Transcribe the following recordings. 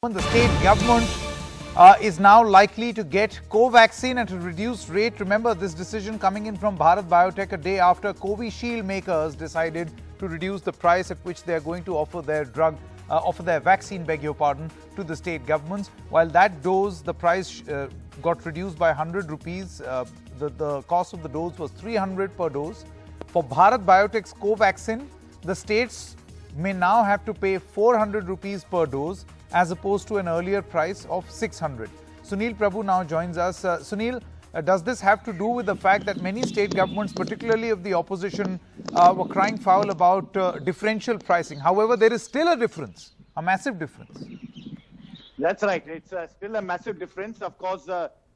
The state government is now likely to get Covaxin at a reduced rate. Remember, this decision coming in from Bharat Biotech a day after Covishield makers decided to reduce the price at which they are going to offer their vaccine, to the state governments. While that dose, the price got reduced by 100 rupees. The cost of the dose was 300 per dose. For Bharat Biotech's Covaxin, the states may now have to pay 400 rupees per dose, as opposed to an earlier price of 600. Sunil Prabhu now joins us. Sunil, does this have to do with the fact that many state governments, particularly of the opposition, were crying foul about differential pricing? However, there is still a difference, a massive difference. That's right. It's still a massive difference. Of course,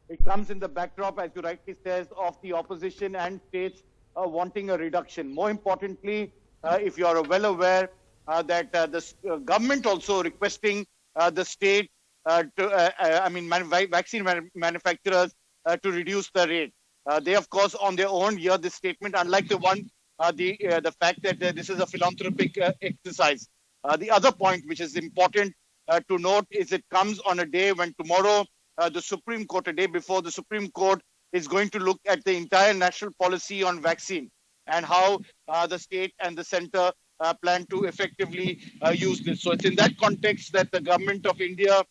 it comes in the backdrop, as you rightly says, of the opposition and states wanting a reduction. More importantly, if you are well aware that the government also requesting the state vaccine manufacturers to reduce the rate. They, of course, on their own hear this statement, unlike the one, the fact that this is a philanthropic exercise. The other point, which is important to note, is it comes on a day when tomorrow the Supreme Court, a day before the Supreme Court, is going to look at the entire national policy on vaccine and how the state and the center plan to effectively use this. So it's in that context that the government of India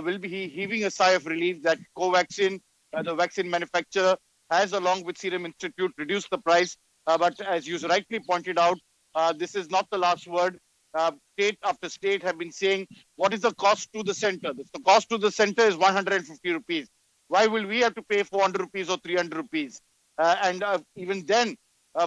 will be heaving a sigh of relief that Covaxin, the vaccine manufacturer, has, along with Serum Institute, reduced the price. But as you rightly pointed out, this is not the last word. State after state have been saying, what is the cost to the center? The cost to the center is 150 rupees. Why will we have to pay 400 rupees or 300 rupees? Even then,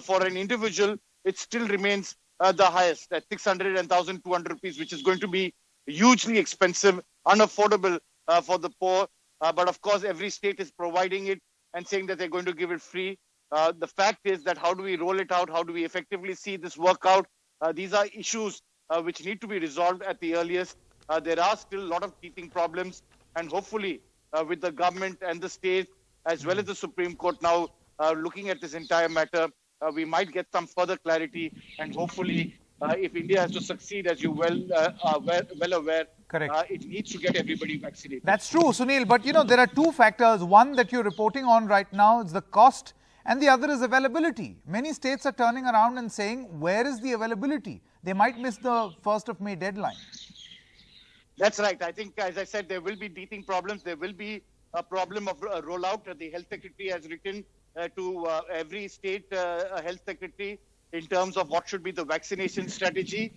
for an individual, it still remains the highest at 600 and 1,200 rupees, which is going to be hugely expensive, unaffordable for the poor. But of course, every state is providing it and saying that they're going to give it free. The fact is that how do we roll it out? How do we effectively see this work out? These are issues which need to be resolved at the earliest. There are still a lot of teething problems, and hopefully with the government and the state, as well as the Supreme Court now looking at this entire matter, we might get some further clarity, and hopefully, if India has to succeed, as you are well aware, it needs to get everybody vaccinated. That's true, Sunil. But there are two factors. One that you're reporting on right now is the cost, and the other is availability. Many states are turning around and saying, where is the availability? They might miss the 1st of May deadline. That's right. I think, as I said, there will be teething problems. There will be a problem of rollout. The Health Secretary has written to every state health secretary in terms of what should be the vaccination strategy.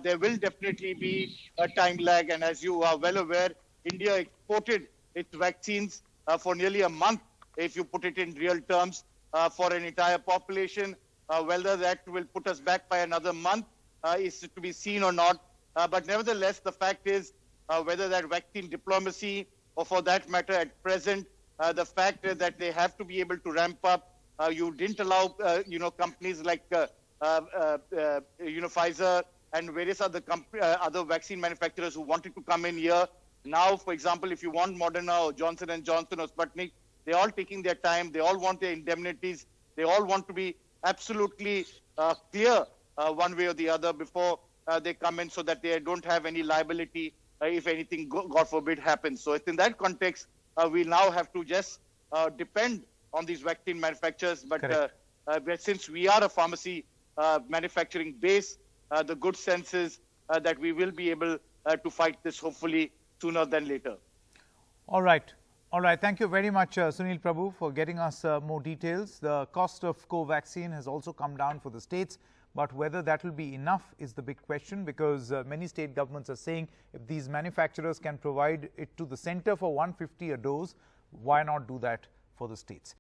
There will definitely be a time lag, and as you are well aware, India exported its vaccines for nearly a month, if you put it in real terms, for an entire population. Whether that will put us back by another month is to be seen or not. But nevertheless, the fact is whether that vaccine diplomacy, or for that matter at present, the fact that they have to be able to ramp up. You didn't allow, companies like Pfizer and various other vaccine manufacturers who wanted to come in here. Now, for example, if you want Moderna or Johnson & Johnson or Sputnik, they're all taking their time. They all want their indemnities. They all want to be absolutely clear one way or the other before they come in, so that they don't have any liability if anything, God forbid, happens. So it's in that context, we now have to just depend on these vaccine manufacturers. But since we are a pharmacy manufacturing base, the good sense is that we will be able to fight this hopefully sooner than later. All right. Thank you very much, Sunil Prabhu, for getting us more details. The cost of Covaxin has also come down for the states, but whether that will be enough is the big question, because many state governments are saying if these manufacturers can provide it to the center for 150 a dose, why not do that for the states?